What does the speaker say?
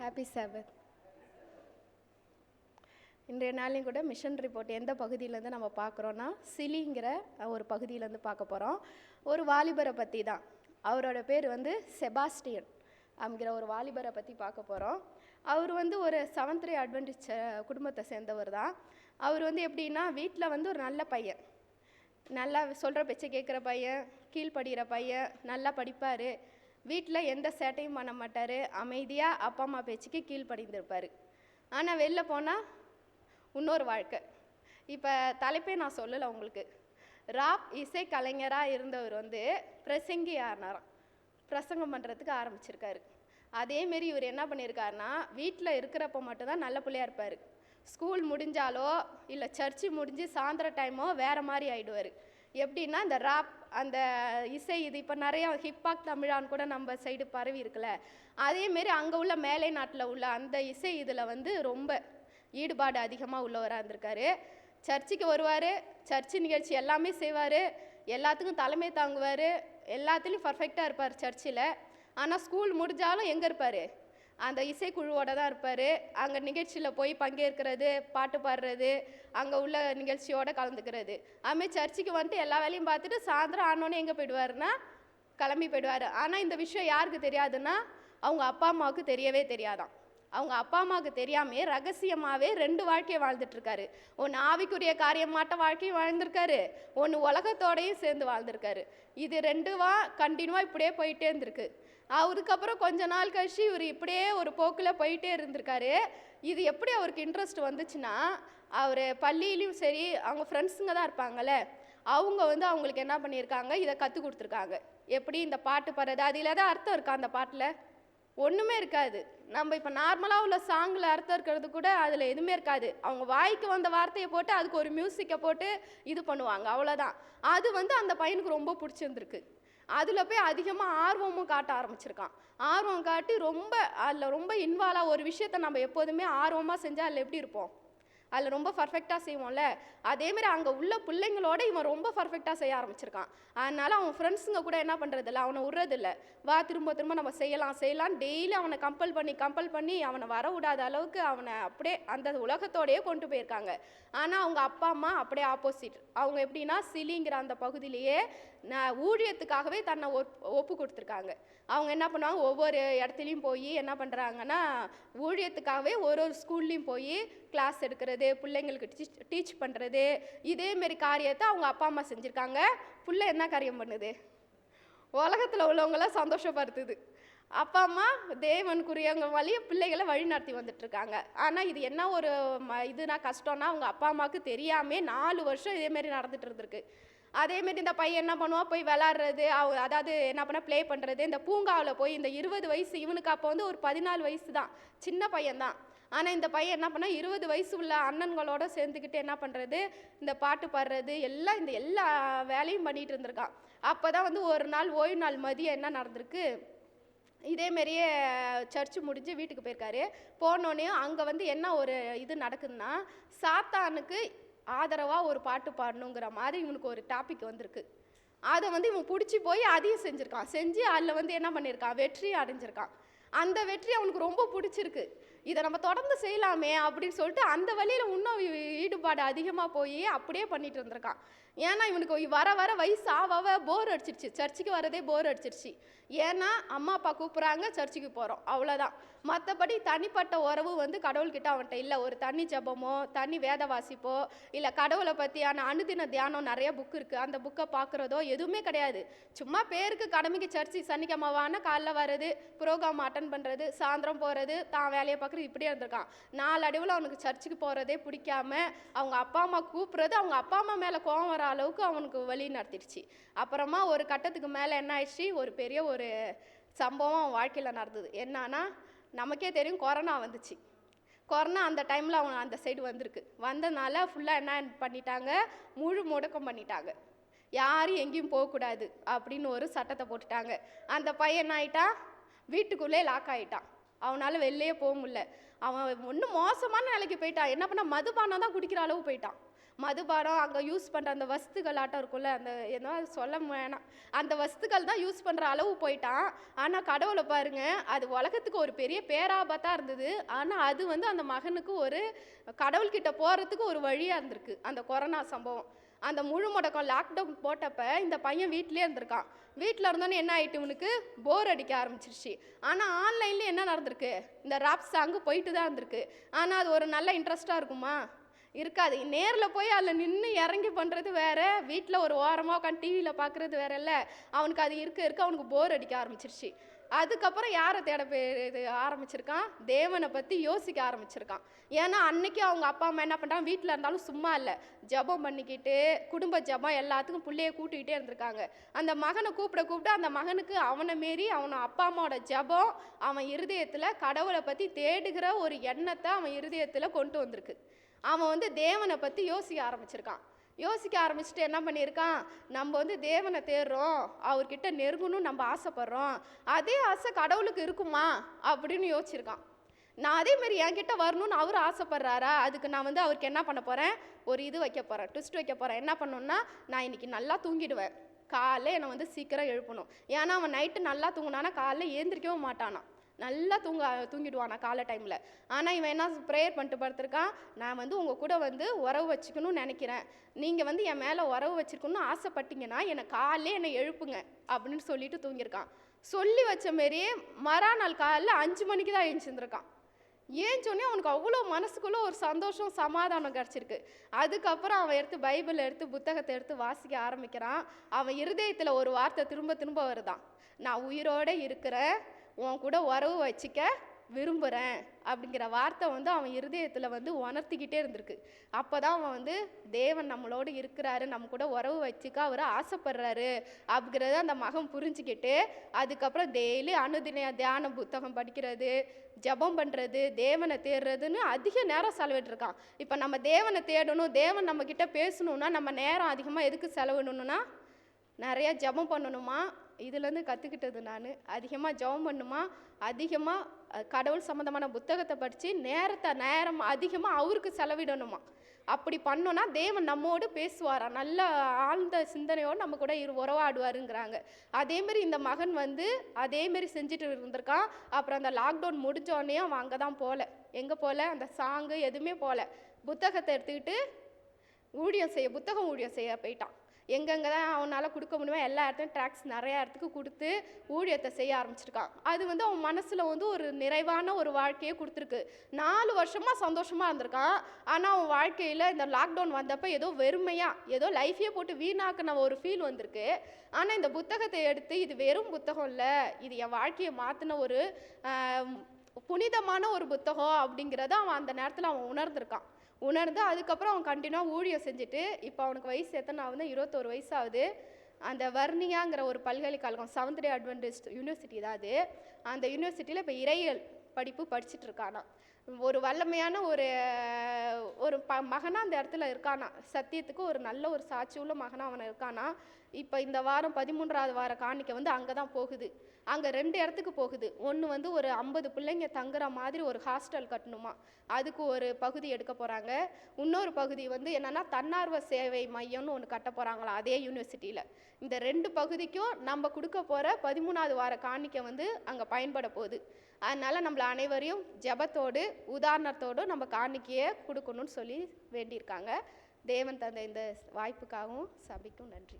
Happy சாபத். இன்றைய நாளையும் கூட மிஷன் ரிப்போர்ட் எந்த பகுதியிலேருந்து நம்ம பார்க்குறோன்னா சிலிங்கிற ஒரு பகுதியிலேருந்து பார்க்க போகிறோம். ஒரு வாலிபரை பற்றி தான். அவரோட பேர் செபாஸ்டியன் அப்படிங்கிற ஒரு வாலிபரை பற்றி பார்க்க போகிறோம். அவர் ஒரு செவன்த்-டே அட்வென்டிஸ்ட் குடும்பத்தை சேர்ந்தவர் தான். அவர் எப்படின்னா வீட்டில் ஒரு நல்ல பையன், நல்லா சொல்கிற பேச்சை கேட்குற பையன், கீழ்ப்படுகிற பையன், நல்லா படிப்பார், வீட்டில் எந்த சேட்டையும் பண்ண மாட்டார், அமைதியாக அப்பா அம்மா பேச்சுக்கு கீழ்ப்படிந்திருப்பார். ஆனால் வெளில போனால் இன்னொரு வாழ்க்கை. இப்போ தலைப்பே நான் சொல்லலை உங்களுக்கு. ராப் இசை கலைஞராக இருந்தவர் பிரசங்கி ஆனாராம், பிரசங்கம் பண்ணுறதுக்கு ஆரம்பிச்சிருக்காரு. அதேமாரி இவர் என்ன பண்ணியிருக்காருன்னா வீட்டில் இருக்கிறப்ப மட்டும்தான் நல்ல பிள்ளையாக இருப்பார். ஸ்கூல் முடிஞ்சாலோ இல்லை சர்ச்சு முடிஞ்சு சாயந்தர டைமோ வேறு மாதிரி ஆகிடுவார். எப்படின்னா இந்த ராப் அந்த இசை இது இப்போ நிறையா ஹிப்ஹாப் தமிழான்னு கூட நம்ம சைடு பரவி இருக்குல்ல, அதேமாரி அங்கே உள்ள மேலை நாட்டில் உள்ள அந்த இசை இதில் ரொம்ப ஈடுபாடு அதிகமாக உள்ளவராக இருந்திருக்காரு. சர்ச்சுக்கு வருவார், சர்ச்சு நிகழ்ச்சி எல்லாமே செய்வார், எல்லாத்துக்கும் தலைமை தாங்குவார், எல்லாத்துலேயும் பர்ஃபெக்டாக இருப்பார் சர்ச்சில். ஆனால் ஸ்கூல் முடிஞ்சாலும் எங்கே இருப்பார்? அந்த இசைக்குழுவோட தான் இருப்பார். அங்கே நிகழ்ச்சியில் போய் பங்கேற்கிறது, பாட்டு பாடுறது, அங்கே உள்ள நிகழ்ச்சியோடு கலந்துக்கிறது. அதுமாதிரி சர்ச்சுக்கு எல்லா வேலையும் பார்த்துட்டு சாயந்தரம் ஆனோடனே எங்கே போயிடுவாருன்னா கிளம்பி போயிடுவார். ஆனால் இந்த விஷயம் யாருக்கு தெரியாதுன்னா அவங்க அப்பா அம்மாவுக்கு தெரியவே தெரியாதான். அவங்க அப்பா அம்மாவுக்கு தெரியாமே ரகசியமாகவே 2 வாழ்க்கையை வாழ்ந்துட்டுருக்காரு. ஒன்று ஆவிக்குரிய காரியமாட்ட வாழ்க்கையும் வாழ்ந்திருக்காரு, ஒன்று உலகத்தோடையும் சேர்ந்து வாழ்ந்திருக்காரு. இது 2வா கண்டினியூவாக இப்படியே போயிட்டே இருந்திருக்கு. அதுக்கப்புறம் கொஞ்ச நாள் கழிச்சு இவர் இப்படியே ஒரு போக்கில் போயிட்டே இருந்திருக்காரு. இது எப்படி அவருக்கு இன்ட்ரெஸ்ட் வந்துச்சுன்னா, அவர் பள்ளியிலையும் சரி அவங்க ஃப்ரெண்ட்ஸுங்க தான் இருப்பாங்கள்ல, அவங்க அவங்களுக்கு என்ன பண்ணியிருக்காங்க, இதை கற்றுக் கொடுத்துருக்காங்க. எப்படி இந்த பாட்டு பாடுறது, அதில் தான் அர்த்தம் இருக்கா? அந்த பாட்டில் ஒன்றுமே இருக்காது. நம்ம இப்போ நார்மலாக உள்ள சாங்கில் அர்த்தம் இருக்கிறது கூட அதில் எதுவுமே இருக்காது. அவங்க வாய்க்கு வந்த வார்த்தையை போட்டு அதுக்கு ஒரு மியூசிக்கை போட்டு இது பண்ணுவாங்க, அவ்வளோதான். அது அந்த பையனுக்கு ரொம்ப பிடிச்சிருந்துருக்கு. அதில் போய் அதிகமாக ஆர்வமும் காட்ட ஆரம்பிச்சிருக்கான். ஆர்வம் காட்டி அதில் ரொம்ப இன்வால்வாக ஒரு விஷயத்தை நம்ம எப்போதுமே ஆர்வமாக செஞ்சால் அதில் எப்படி இருப்போம்? அதில் ரொம்ப பர்ஃபெக்டாக செய்வோம்ல, அதேமாரி அங்கே உள்ள பிள்ளைங்களோட இவன் ரொம்ப பர்ஃபெக்டாக செய்ய ஆரம்பிச்சிருக்கான். அதனால் அவன் ஃப்ரெண்ட்ஸுங்க கூட என்ன பண்ணுறதில்ல, அவனை விட்றதில்ல. வா திரும்ப திரும்ப நம்ம செய்யலாம் டெய்லி அவனை கம்பல் பண்ணி அவனை வர விடாத அளவுக்கு அவனை அப்படியே அந்த உலகத்தோடையே கொண்டு போயிருக்காங்க. ஆனால் அவங்க அப்பா அம்மா அப்படியே ஆப்போசிட். அவங்க எப்படின்னா சிலிங்கிற அந்த பகுதியிலேயே ஊழியத்துக்காகவே தன்னை ஒப்பு கொடுத்துருக்காங்க. அவங்க என்ன பண்ணுவாங்க, ஒவ்வொரு இடத்துலையும் போய் என்ன பண்ணுறாங்கன்னா ஊழியத்துக்காகவே ஒரு ஸ்கூல்லையும் போய் கிளாஸ் எடுக்கிறது, பிள்ளைங்களுக்கு டீச் பண்ணுறது, இதேமாரி காரியத்தை அவங்க அப்பா அம்மா செஞ்சுருக்காங்க. பிள்ளை என்ன காரியம் பண்ணுது? உலகத்தில் உள்ளவங்களாம் சந்தோஷப்படுத்துது. அப்பா அம்மா தேவனுக்குரியவங்க வழிய பிள்ளைகளை வழி நடத்தி வந்துட்டுருக்காங்க. ஆனால் இது என்ன ஒரு இதுனா கஷ்டம்னா அவங்க அப்பா அம்மாவுக்கு தெரியாமல் 4 வருஷம் இதேமாரி நடந்துட்டு இருந்திருக்கு. அதேமாரி இந்த பையன் என்ன பண்ணுவான், போய் விளாட்றது, அதாவது என்ன பண்ண ப்ளே பண்ணுறது, இந்த பூங்காவில் போய் இந்த 20 வயசு, இவனுக்கு அப்போ ஒரு 14 வயசு தான், சின்ன பையன்தான். ஆனால் இந்த பையன் என்ன பண்ணால் 20 வயசு உள்ள அண்ணன்களோட சேர்ந்துக்கிட்டு என்ன பண்ணுறது, இந்த பாட்டு பாடுறது எல்லாம் இந்த எல்லா வேலையும் பண்ணிகிட்டு இருந்திருக்கான். அப்போ தான் ஒரு நாள் ஓய்வு நாள் மதியம் என்ன நடந்திருக்கு, இதேமாரியே சர்ச்சு முடிஞ்சு வீட்டுக்கு போயிருக்காரு. போனோடனே அங்கே என்ன ஒரு இது நடக்குதுன்னா, சாத்தானுக்கு ஆதரவாக ஒரு பாட்டு பாடணுங்கிற மாதிரி இவனுக்கு ஒரு டாபிக் வந்திருக்கு. அதை இவன் பிடிச்சி போய் அதையும் செஞ்சுருக்கான். செஞ்சு அதில் என்ன பண்ணியிருக்கான், வெற்றி அடைஞ்சிருக்கான். அந்த வெற்றி அவனுக்கு ரொம்ப பிடிச்சிருக்கு. இதை நம்ம தொடர்ந்து செய்யலாமே அப்படின்னு சொல்லிட்டு அந்த வழியில் இன்னும் ஈடுபாடு அதிகமாக போய் அப்படியே பண்ணிட்டு இருந்திருக்கான். ஏன்னா இவனுக்கு வர வர வயசு ஆவ போர் அடிச்சிருச்சு, சர்ச்சுக்கு வரதே போர் அடிச்சிருச்சு. ஏன்னா அம்மா அப்பா கூப்பிட்றாங்க, சர்ச்சுக்கு போகிறோம், அவ்வளோதான். மற்றபடி தனிப்பட்ட உறவு கடவுள்கிட்ட அவன்கிட்ட இல்லை. ஒரு தனி ஜபமோ தனி வேத வாசிப்போ இல்லை கடவுளை பற்றியான அனுதின தியானம் நிறைய புக்கு இருக்குது, அந்த புக்கை பார்க்குறதோ எதுவுமே கிடையாது. சும்மா பேருக்கு கடமைக்கு சர்ச்சு சனிக்கிழமைவான காலைல வர்றது, ப்ரோக்ராம் அட்டன் பண்ணுறது, சாயந்தரம் போகிறது, தான் வேலையை பார்க்குறது, இப்படியே இருந்திருக்கான். நாளடைவில் அவனுக்கு சர்ச்சுக்கு போகிறதே பிடிக்காம அவங்க அப்பா அம்மா கூப்பிட்றது அவங்க அப்பா அம்மா மேலே கோவம் வர அளவுக்கு அவனுக்கு வழி நடத்திடுச்சு. அப்புறமா ஒரு கட்டத்துக்கு மேலே என்ன ஆயிடுச்சு, ஒரு பெரிய ஒரு சம்பவம் அவன் வாழ்க்கையில் நடந்தது. என்னன்னா நமக்கே தெரியும், கொரோனா வந்துச்சு. கொரோனா அந்த டைமில் அவன் அந்த சைடு வந்திருக்கு. வந்ததுனால ஃபுல்லாக என்ன பண்ணிட்டாங்க, முழு முடக்கம் பண்ணிட்டாங்க. யாரும் எங்கேயும் போகக்கூடாது அப்படின்னு ஒரு சட்டத்தை போட்டுட்டாங்க. அந்த பையன் என்ன ஆகிட்டான், வீட்டுக்குள்ளே லாக் ஆகிட்டான். அவனால் வெளியே போக முடியல. அவன் ஒன்றும் மோசமான நிலைக்கு போயிட்டான். என்ன பண்ண, மதுபானம் தான் குடிக்கிற அளவு போயிட்டான். மதுபானம் அங்கே யூஸ் பண்ணுற அந்த வஸ்துகளாட்டம் இருக்கும்ல, அந்த ஏதோ அது சொல்ல வேணாம், அந்த வஸ்துக்கள் தான் யூஸ் பண்ணுற அளவு போயிட்டான். ஆனால் கடவுளை பாருங்க, அது உலகத்துக்கு ஒரு பெரிய பேராபத்தாக இருந்தது. ஆனால் அது வந்து அந்த மகனுக்கு ஒரு கடவுள்கிட்ட போகிறதுக்கு ஒரு வழியாக இருந்திருக்கு. அந்த கொரோனா சம்பவம், அந்த முழு முடக்கம் லாக்டவுன் போட்டப்ப இந்த பையன் வீட்டிலே இருந்திருக்கான். வீட்டில் இருந்தோன்னே என்ன ஆகிட்டு, இவனுக்கு போர் அடிக்க ஆரம்பிச்சிருச்சு. ஆனால் ஆன்லைன்லேயே என்ன நடந்திருக்கு, இந்த ராப் சாங்கு போயிட்டு தான் இருந்திருக்கு. ஆனால் அது ஒரு நல்ல இன்ட்ரெஸ்ட்டாக இருக்குமா? இருக்காது. நேரில் போய் அதில் நின்று இறங்கி பண்ணுறது வேறு, வீட்டில் ஒரு ஓரமாக உட்காந்து டிவியில் பார்க்குறது வேற இல்லை. அவனுக்கு அது இருக்க அவனுக்கு போர் அடிக்க ஆரம்பிச்சிருச்சு. அதுக்கப்புறம் யாரை தேட இது ஆரம்பிச்சிருக்கான், தேவனை பற்றி யோசிக்க ஆரம்பிச்சிருக்கான். ஏன்னா அன்னைக்கு அவங்க அப்பா அம்மா என்ன பண்ணுறாங்க, வீட்டில் இருந்தாலும் சும்மா இல்லை, ஜெபம் பண்ணிக்கிட்டு குடும்ப ஜெபம் எல்லாத்துக்கும் பிள்ளைய கூட்டிக்கிட்டே இருந்திருக்காங்க. அந்த மகனை கூப்பிட அந்த மகனுக்கு அவனை மீறி அவனை அப்பா அம்மாவோட ஜெபம் அவன் இருதயத்தில் கடவுளை பற்றி தேடுகிற ஒரு எண்ணத்தை அவன் இருதயத்தில் கொண்டு வந்திருக்கு. அவன் வந்து தேவனை பற்றி யோசிக்க ஆரம்பிச்சிருக்கான். யோசிக்க ஆரம்பிச்சுட்டு என்ன பண்ணியிருக்கான், நம்ம வந்து தேவனை தேடுறோம், அவர்கிட்ட நெருங்கணும்னு நம்ம ஆசைப்படுறோம், அதே ஆசை கடவுளுக்கு இருக்குமா அப்படின்னு யோசிச்சிருக்கான். நான் அதேமாரி என்கிட்ட வரணும்னு அவர் ஆசைப்படுறாரா, அதுக்கு நான் வந்து அவருக்கு என்ன பண்ண போகிறேன், ஒரு இது வைக்க போகிறேன், ட்விஸ்ட் வைக்க போகிறேன். என்ன பண்ணணும்னா, நான் இன்னைக்கு நல்லா தூங்கிடுவேன், காலைல என்னை வந்து சீக்கிரம் எழுப்பணும். ஏன்னா அவன் நைட்டு நல்லா தூங்கினானா காலைல ஏந்திரிக்கவும் மாட்டானான், நல்லா தூங்கிடுவான் நான் காலை டைமில். ஆனால் இவன் என்ன ப்ரேயர் பண்ணிட்டு படுத்திருக்கான், நான் வந்து உங்கள் கூட வந்து உறவு வச்சுக்கணும்னு நினைக்கிறேன், நீங்கள் வந்து என் மேலே உறவு வச்சுருக்கணும்னு ஆசைப்பட்டீங்கன்னா என்னை எழுப்புங்க அப்படின்னு சொல்லிட்டு தூங்கியிருக்கான். சொல்லி வச்ச மாரியே மறுநாள் காலையில் 5 மணிக்கு தான் எழுந்திருந்திருக்கான். ஏஞ்சோடனே அவனுக்கு அவ்வளோ மனசுக்குள்ளே ஒரு சந்தோஷம் சமாதானம் கிடச்சிருக்கு. அதுக்கப்புறம் அவன் பைபிள் எடுத்து புத்தகத்தை எடுத்து வாசிக்க ஆரம்பிக்கிறான். அவன் இருதயத்தில் ஒரு வார்த்தை திரும்ப திரும்ப வருதான், நான் உயிரோடு இருக்கிறேன், உன் கூட உறவு வச்சுக்க விரும்புகிறேன் அப்படிங்கிற வார்த்தை வந்து அவன் இருதயத்தில் வந்து உணர்த்திக்கிட்டே இருந்திருக்கு. அப்போ தான் அவன் வந்து தேவன் நம்மளோடு இருக்கிறாரு, நம்ம கூட உறவு வச்சுக்க அவர் ஆசைப்படுறாரு அப்படிங்கிறத அந்த மகன் புரிஞ்சுக்கிட்டு, அதுக்கப்புறம் டெய்லி அனுதின தியான புத்தகம் படிக்கிறது, ஜெபம் பண்ணுறது, தேவனை தேடுறதுன்னு அதிக நேரம் செலவிட்டுருக்கான். இப்போ நம்ம தேவனை தேடணும், தேவன் நம்மக்கிட்ட பேசணுன்னா நம்ம நேரம் அதிகமாக எதுக்கு செலவிடணும்னா, நிறையா ஜெபம் பண்ணணுமா, இதுலேருந்து கற்றுக்கிட்டது நான், அதிகமாக ஜெபம் பண்ணுமா, அதிகமாக கடவுள் சம்மந்தமான புத்தகத்தை படித்து நேரம் அதிகமாக அவருக்கு செலவிடணுமா. அப்படி பண்ணோன்னா தேவன் நம்மோடு பேசுவாரா, நல்ல ஆழ்ந்த சிந்தனையோடு நம்ம கூட உறவாடுவாருங்கிறாங்க. அதேமாரி இந்த மகன் வந்து அதேமாரி செஞ்சுட்டு இருந்திருக்கான். அப்புறம் அந்த லாக்டவுன் முடிஞ்சோடனே அவன் அங்கே தான் போகல, எங்கே போகல, அந்த சாங்கு எதுவுமே போகல, புத்தகத்தை எடுத்துக்கிட்டு புத்தகம் ஊழியம் செய்ய போயிட்டான். எங்கெங்கே தான் அவனால் கொடுக்க முடியுமோ எல்லா இடத்துலையும் ட்ராக்ஸ் நிறையா இடத்துக்கு கொடுத்து ஊழியத்தை செய்ய ஆரம்பிச்சிருக்கான். அது வந்து அவன் மனசில் வந்து ஒரு நிறைவான ஒரு வாழ்க்கையை கொடுத்துருக்கு. 4 வருஷமாக சந்தோஷமாக இருந்திருக்கான். ஆனால் அவன் வாழ்க்கையில் இந்த லாக்டவுன் வந்தப்போ ஏதோ வெறுமையாக ஏதோ லைஃபையே போட்டு வீணாக்குன ஒரு ஃபீல் வந்திருக்கு. ஆனால் இந்த புத்தகத்தை எடுத்து இது வெறும் புத்தகம் இல்லை, இது என் வாழ்க்கையை மாற்றின ஒரு புனிதமான ஒரு புத்தகம் அப்படிங்கிறத அவன் அந்த நேரத்தில் அவன் உணர்ந்து அதுக்கப்புறம் அவன் கண்டினியூவாக ஊழியம் செஞ்சுட்டு, இப்போ அவனுக்கு வயசு எத்தனை ஆகுதுன்னா 21 வயசு ஆகுது. அந்த வர்னியாங்கிற ஒரு பல்கலைக்கழகம், செவன்த் டே அட்வென்டிஸ்ட் யூனிவர்சிட்டி தான் அது. அந்த யூனிவர்சிட்டியில் இப்போ இறையியல் படிப்பு படிச்சுட்டு இருக்கானா. ஒரு வல்லமையான ஒரு மகனாக அந்த இடத்துல இருக்கானா, சத்தியத்துக்கு ஒரு நல்ல ஒரு சாட்சி உள்ள மகனாக அவனை இருக்கானா. இப்போ இந்த வாரம் 13வது வார காணிக்கை வந்து அங்கே தான் போகுது. அங்கே 2 இடத்துக்கு போகுது. ஒன்று வந்து ஒரு 50 பிள்ளைங்க தங்குற மாதிரி ஒரு ஹாஸ்டல் கட்டணுமா, அதுக்கு ஒரு பகுதி எடுக்க போகிறாங்க. இன்னொரு பகுதி வந்து என்னென்னா தன்னார்வ சேவை மையம்னு ஒன்று கட்ட போகிறாங்களா அதே யூனிவர்சிட்டியில். இந்த 2 பகுதிக்கும் நம்ம கொடுக்க போகிற 13வது வார காணிக்கை வந்து அங்கே பயன்பட போகுது. அதனால் நம்மள அனைவரையும் ஜெபத்தோடு உதாரணத்தோடு நம்ம காணிக்கையை கொடுக்கணும்னு சொல்லி வேண்டியிருக்காங்க. தேவன் தந்த இந்த வாய்ப்புக்காகவும் சபைக்கும் நன்றி.